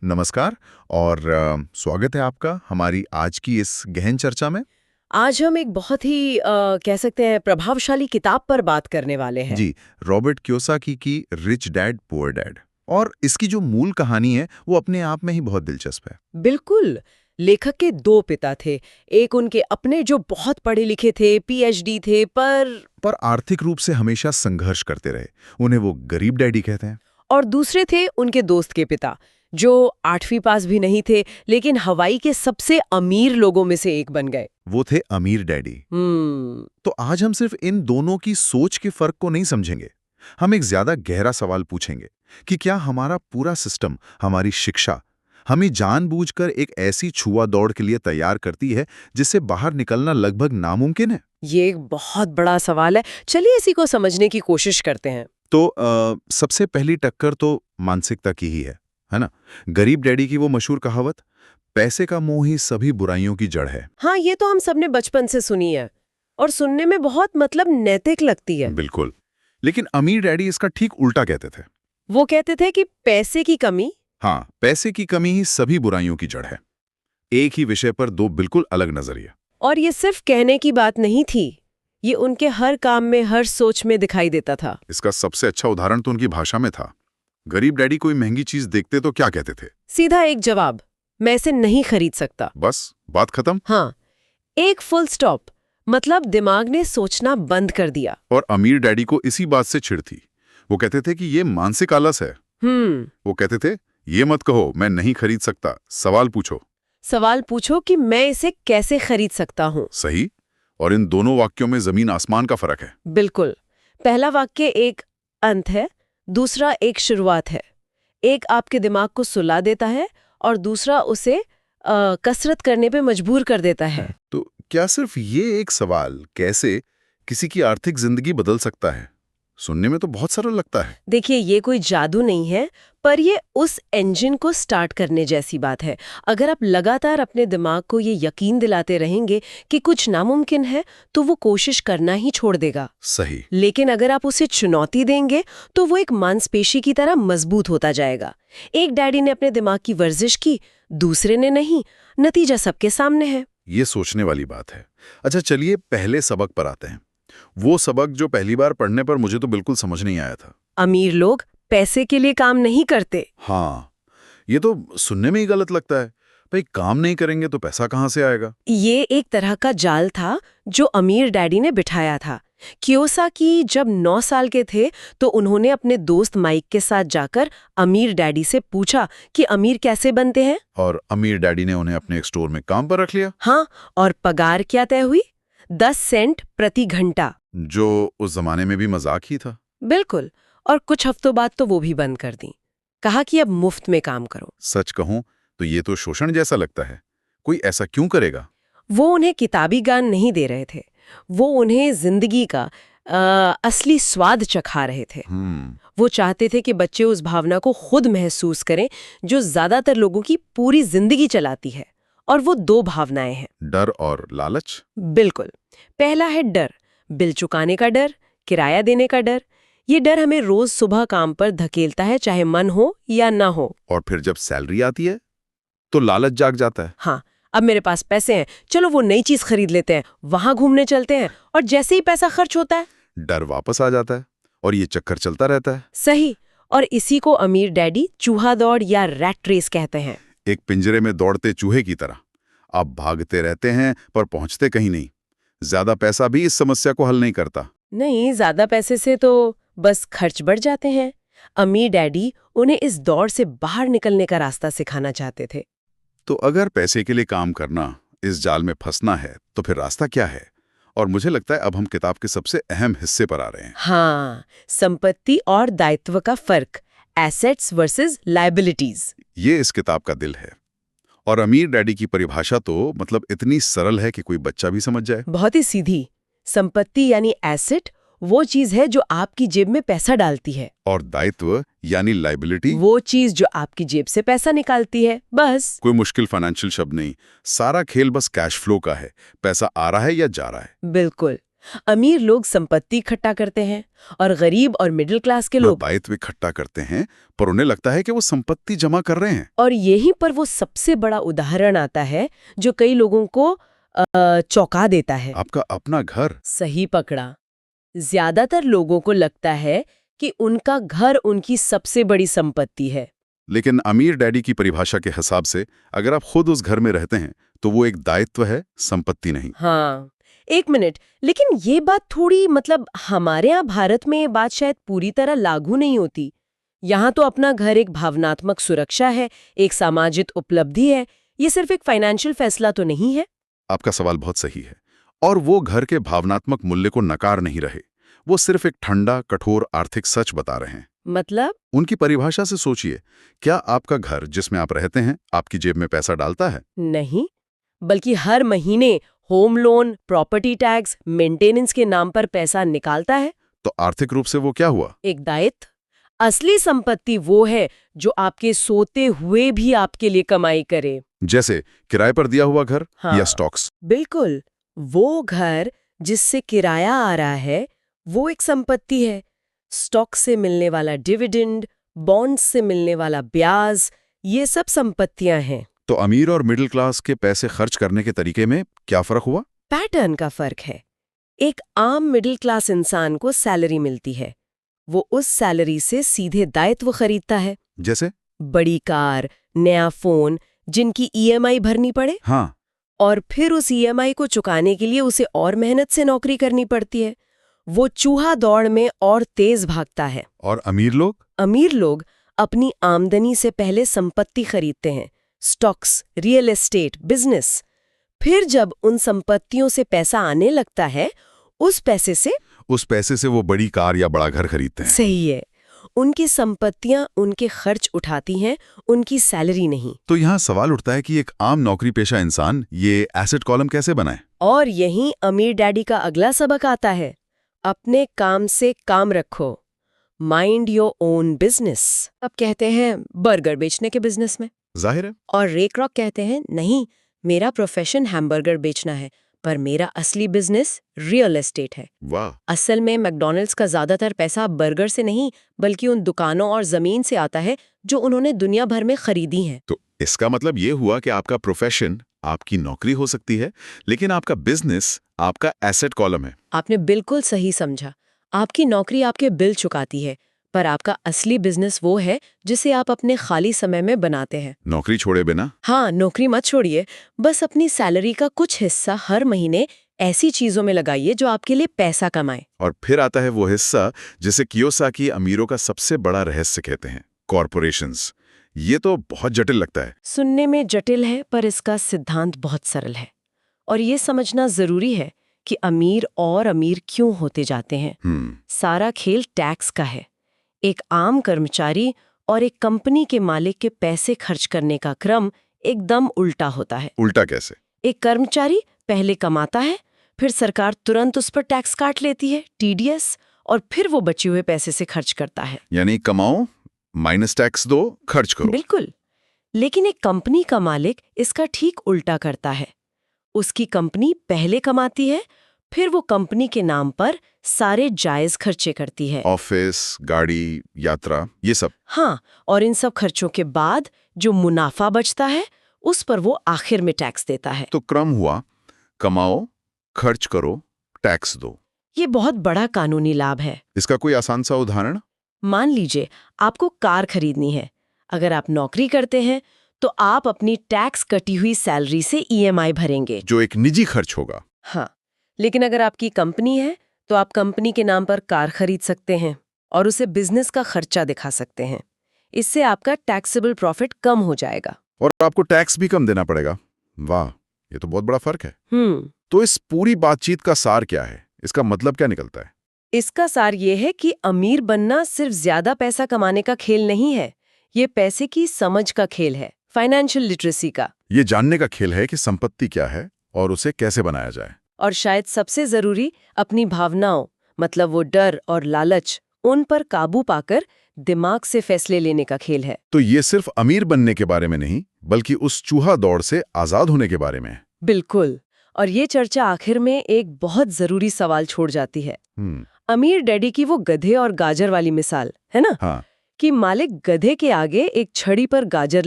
नमस्कार और स्वागत है आपका हमारी आज की इस गहन चर्चा में। आज हम एक बहुत ही कह सकते हैं प्रभावशाली किताब पर बात करने वाले हैं। जी, रॉबर्ट कियोसाकी की रिच डैड पुअर डैड। और इसकी जो मूल कहानी है वो अपने आप में ही बहुत दिलचस्प है। बिल्कुल। लेखक के दो पिता थे। एक उनके अपने जो बहुत पढ़े लिखे थे, पीएचडी थे, पर आर्थिक रूप से हमेशा संघर्ष करते रहे। उन्हें वो गरीब डैडी कहते हैं। और दूसरे थे उनके दोस्त के पिता, जो 8वीं पास भी नहीं थे, लेकिन हवाई के सबसे अमीर लोगों में से एक बन गए। वो थे अमीर डैडी। तो आज हम सिर्फ इन दोनों की सोच के फर्क को नहीं समझेंगे। हम एक ज्यादा गहरा सवाल पूछेंगे कि क्या हमारा पूरा सिस्टम, हमारी शिक्षा हमें जानबूझकर एक ऐसी छुआ दौड़ के लिए तैयार करती है जिससे बाहर निकलना लगभग नामुमकिन है। ये एक बहुत बड़ा सवाल है। चलिए इसी को समझने की कोशिश करते हैं। तो सबसे पहली टक्कर तो मानसिकता की ही है ना। गरीब डैडी की वो मशहूर कहावत, पैसे का मोह ही सभी बुराइयों की जड़ है। हाँ, ये तो हम सबने बचपन से सुनी है और सुनने में बहुत नैतिक लगती है। बिल्कुल। लेकिन अमीर डैडी इसका ठीक उल्टा कहते थे। वो कहते थे कि पैसे की कमी। हाँ, पैसे की कमी ही सभी बुराइयों की जड़ है। एक ही विषय पर दो बिल्कुल अलग नजरिए। और ये सिर्फ कहने की बात नहीं थी, ये उनके हर काम में, हर सोच में दिखाई देता था। इसका सबसे अच्छा उदाहरण तो उनकी भाषा में था। गरीब डैडी कोई महंगी चीज देखते तो क्या कहते थे? सीधा एक जवाब, मैं इसे नहीं खरीद सकता। बस बात खत्म। हाँ, एक फुल स्टॉप। मतलब दिमाग ने सोचना बंद कर दिया। और अमीर डैडी को इसी बात से चिढ़ थी। वो कहते थे कि ये मानसिक आलस है। वो कहते थे, ये मत कहो मैं नहीं खरीद सकता, सवाल पूछो। सवाल पूछो कि मैं इसे कैसे खरीद सकता हूँ। सही। और इन दोनों वाक्यों में जमीन आसमान का फर्क है। बिल्कुल। पहला वाक्य एक अंत है, दूसरा एक शुरुआत है। एक आपके दिमाग को सुला देता है और दूसरा उसे कसरत करने पे मजबूर कर देता है। तो क्या सिर्फ ये एक सवाल कैसे किसी की आर्थिक जिंदगी बदल सकता है? सुनने में तो बहुत सरल लगता है। देखिए, ये कोई जादू नहीं है, पर ये उस इंजन को स्टार्ट करने जैसी बात है। अगर आप लगातार अपने दिमाग को ये यकीन दिलाते रहेंगे कि कुछ नामुमकिन है, तो वो कोशिश करना ही छोड़ देगा। सही। लेकिन अगर आप उसे चुनौती देंगे, तो वो एक मांसपेशी की तरह मजबूत होता जाएगा। एक डैडी ने अपने दिमाग की वर्जिश की, दूसरे ने नहीं। नतीजा सबके सामने है। ये सोचने वाली बात है। अच्छा, चलिए पहले सबक पर आते हैं। वो सबक जो पहली बार पढ़ने पर मुझे तो बिल्कुल समझ नहीं आया था। अमीर लोग पैसे के लिए काम नहीं करते। हाँ, ये तो सुनने में ही गलत लगता है। भाई काम नहीं करेंगे तो पैसा कहाँ से आएगा? ये एक तरह का जाल था जो अमीर डैडी ने बिठाया था। कियोसाकी जब 9 साल के थे तो उन्होंने अपने दोस्त माइक के साथ जाकर अमीर डैडी से पूछा कि अमीर कैसे बनते हैं। और अमीर डैडी ने उन्हें अपने एक स्टोर में काम पर रख लिया। हाँ, और पगार क्या तय हुई? 10 सेंट प्रति घंटा, जो उस जमाने में भी मजाक ही था। बिल्कुल। और कुछ हफ्तों बाद तो वो भी बंद कर दी। कहा कि अब मुफ्त में काम करो। सच कहूं तो ये तो शोषण जैसा लगता है। कोई ऐसा क्यों करेगा? वो उन्हें किताबी ज्ञान नहीं दे रहे थे, वो उन्हें जिंदगी का असली स्वाद चखा रहे थे। वो चाहते थे कि बच्चे उस भावना को खुद महसूस करें जो ज्यादातर लोगों की पूरी जिंदगी चलाती है। और वो दो भावनाएं हैं, डर और लालच। बिल्कुल। पहला है डर, बिल चुकाने का डर, किराया देने का डर। ये डर हमें रोज सुबह काम पर धकेलता है, चाहे मन हो या ना हो। और फिर जब सैलरी आती है तो लालच जाग जाता है। हाँ, अब मेरे पास पैसे हैं, चलो वो नई चीज खरीद लेते हैं, वहां घूमने चलते हैं। और जैसे ही पैसा खर्च होता है, डर वापस आ जाता है और ये चक्कर चलता रहता है। सही। और इसी को अमीर डैडी चूहा दौड़ या रैट रेस कहते हैं। एक पिंजरे में दौड़ते चूहे की तरह आप भागते रहते हैं पर पहुंचते कहीं नहीं। ज्यादा पैसा भी इस समस्या को हल नहीं करता। नहीं, ज्यादा पैसे से तो बस खर्च बढ़ जाते हैं। अमीर डैडी उन्हें इस दौड़ से बाहर निकलने का रास्ता सिखाना चाहते थे। तो अगर पैसे के लिए काम करना, इस जाल में फंसना है, तो फिर रास्ता क्या है? और मुझे लगता है अब हम किताब के सबसे अहम हिस्से पर आ रहे हैं। हाँ, संपत्ति और दायित्व का फर्क, एसेट्स वर्सेस लायबिलिटीज। ये इस किताब का दिल है। और अमीर डैडी की परिभाषा तो मतलब इतनी सरल है कि कोई बच्चा भी समझ जाए। बहुत ही सीधी। संपत्ति यानी एसेट वो चीज है जो आपकी जेब में पैसा डालती है। और दायित्व यानी लायबिलिटी, वो चीज जो आपकी जेब से पैसा निकालती है। बस। कोई मुश्किल फाइनेंशियल शब्द नहीं। सारा खेल बस कैश फ्लो का है। पैसा आ रहा है या जा रहा है। बिल्कुल। अमीर लोग संपत्ति इकट्ठा करते हैं और गरीब और मिडिल क्लास के लोग दायित्व इकट्ठा करते हैं, पर उन्हें लगता है कि वो संपत्ति जमा कर रहे हैं। और यहीं पर वो सबसे बड़ा उदाहरण आता है जो कई लोगों को चौंका देता है। आपका अपना घर। सही पकड़ा। ज्यादातर लोगों को लगता है कि उनका घर उनकी सबसे बड़ी संपत्ति है। लेकिन अमीर डैडी की परिभाषा के हिसाब से अगर आप खुद उस घर में रहते हैं तो वो एक दायित्व है, संपत्ति नहीं। हाँ, एक मिनट, लेकिन ये बात थोड़ी हमारे यहाँ भारत में ये बात शायद पूरी तरह लागू नहीं होती। यहाँ तो अपना घर एक भावनात्मक सुरक्षा है, एक सामाजिक उपलब्धि है, ये सिर्फ एक फाइनेंशियल फैसला तो नहीं है। आपका सवाल बहुत सही है, और वो घर के भावनात्मक मूल्य को नकार नहीं रहे, वो सिर्फ एक ठंडा कठोर आर्थिक सच बता रहे हैं। मतलब? उनकी परिभाषा से सोचिए, क्या आपका घर जिसमें आप रहते हैं आपकी जेब में पैसा डालता है? नहीं, बल्कि हर महीने home loan, property tax, maintenance के नाम पर पैसा निकालता है। तो आर्थिक रूप से वो क्या हुआ? एक दायित्व। असली संपत्ति वो है जो आपके सोते हुए भी आपके लिए कमाई करे। जैसे किराए पर दिया हुआ घर। हाँ, या स्टॉक्स। बिल्कुल। वो घर जिससे किराया आ रहा है वो एक संपत्ति है। स्टॉक से मिलने वाला डिविडेंड, बॉन्ड्स से मिलने वाला ब्याज, ये सब संपत्तियां हैं। तो अमीर और मिडिल क्लास के पैसे खर्च करने के तरीके में क्या फर्क हुआ? पैटर्न का फर्क है। एक आम मिडिल क्लास इंसान को सैलरी मिलती है, वो उस सैलरी से सीधे दायित्व खरीदता है। जैसे बड़ी कार, नया फोन, जिनकी ईएमआई भरनी पड़े। हाँ। और फिर उस ईएमआई को चुकाने के लिए उसे और मेहनत से नौकरी करनी पड़ती है। वो चूहा दौड़ में और तेज भागता है। और अमीर लोग? अमीर लोग अपनी आमदनी से पहले संपत्ति खरीदते हैं, स्टॉक्स, रियल एस्टेट, बिजनेस। फिर जब उन संपत्तियों से पैसा आने लगता है, उस पैसे से वो बड़ी कार या बड़ा घर खरीदते हैं। सही है, उनकी संपत्तियां उनके खर्च उठाती हैं, उनकी सैलरी नहीं। तो यहाँ सवाल उठता है कि एक आम नौकरी पेशा इंसान ये एसेट कॉलम कैसे बनाए? और यहीं अमीर डैडी का अगला सबक आता है। अपने काम से काम रखो, माइंड योर ओन बिजनेस। अब कहते हैं बर्गर बेचने के बिजनेस में, जाहिर है। और रे क्रॉक कहते हैं नहीं, मेरा प्रोफेशन हैमबर्गर बेचना है, पर मेरा असली बिजनेस रियल एस्टेट है। वाह। असल में मैकडॉनल्ड्स का ज्यादातर पैसा बर्गर से नहीं बल्कि उन दुकानों और जमीन से आता है जो उन्होंने दुनिया भर में खरीदी हैं। तो इसका मतलब ये हुआ कि आपका प्रोफेशन आपकी नौकरी हो सकती है, लेकिन आपका बिजनेस आपका एसेट कॉलम है। आपने बिल्कुल सही समझा। आपकी नौकरी आपके बिल चुकाती है, पर आपका असली बिजनेस वो है जिसे आप अपने खाली समय में बनाते हैं। नौकरी छोड़े बिना? हाँ, नौकरी मत छोड़िए, बस अपनी सैलरी का कुछ हिस्सा हर महीने ऐसी चीजों में लगाइए जो आपके लिए पैसा कमाए। और फिर आता है वो हिस्सा जिसे कियोसाकी अमीरों का सबसे बड़ा रहस्य कहते हैं, कॉरपोरेशंस। ये तो बहुत जटिल लगता है। सुनने में जटिल है, पर इसका सिद्धांत बहुत सरल है। और ये समझना जरूरी है कि अमीर और अमीर क्यों होते जाते हैं। सारा खेल टैक्स का है। एक आम कर्मचारी और एक कंपनी के मालिक के पैसे खर्च करने का क्रम एकदम उल्टा होता है। उल्टा कैसे? एक कर्मचारी पहले कमाता है, फिर सरकार तुरंत उस पर टैक्स काट लेती है, टीडीएस, और फिर वो बचे हुए पैसे से खर्च करता है। यानी कमाओ, माइनस टैक्स दो, खर्च करो। बिल्कुल। लेकिन एक कंपनी का मालिक इसका ठीक उल्टा करता है। उसकी कंपनी पहले कमाती है, फिर वो कंपनी के नाम पर सारे जायज खर्चे करती है। ऑफिस, गाड़ी, यात्रा, ये सब। हाँ, और इन सब खर्चों के बाद जो मुनाफा बचता है उस पर वो आखिर में टैक्स देता है। तो क्रम हुआ, कमाओ, खर्च करो, टैक्स दो। ये बहुत बड़ा कानूनी लाभ है। इसका कोई आसान सा उदाहरण? मान लीजिए आपको कार खरीदनी है। अगर आप नौकरी करते हैं तो आप अपनी टैक्स कटी हुई सैलरी से ईएमआई भरेंगे, जो एक निजी खर्च होगा। हाँ, लेकिन अगर आपकी कंपनी है तो आप कंपनी के नाम पर कार खरीद सकते हैं और उसे बिजनेस का खर्चा दिखा सकते हैं। इससे आपका टैक्सेबल प्रॉफिट कम हो जाएगा और आपको टैक्स भी कम देना पड़ेगा। वाह, ये तो बहुत बड़ा फर्क है। तो इस पूरी बातचीत का सार क्या है? इसका मतलब क्या निकलता है? इसका सार ये है कि अमीर बनना सिर्फ ज्यादा पैसा कमाने का खेल नहीं है, ये पैसे की समझ का खेल है, फाइनेंशियल लिटरेसी का। ये जानने का खेल है कि संपत्ति क्या है और उसे कैसे बनाया जाए। और शायद सबसे जरूरी, अपनी भावनाओं, मतलब वो डर और लालच, उन पर काबू पाकर दिमाग से फैसले लेने का खेल है। तो ये सिर्फ अमीर बनने के बारे में नहीं, बल्कि उस चूहा दौड़ से आजाद होने के बारे में है। बिल्कुल। और ये चर्चा आखिर में एक बहुत जरूरी सवाल छोड़ जाती है। अमीर डैडी की वो गधे और गाजर वाली मिसाल है ना, हाँ। कि मालिक गधे के आगे एक छड़ी पर गाजर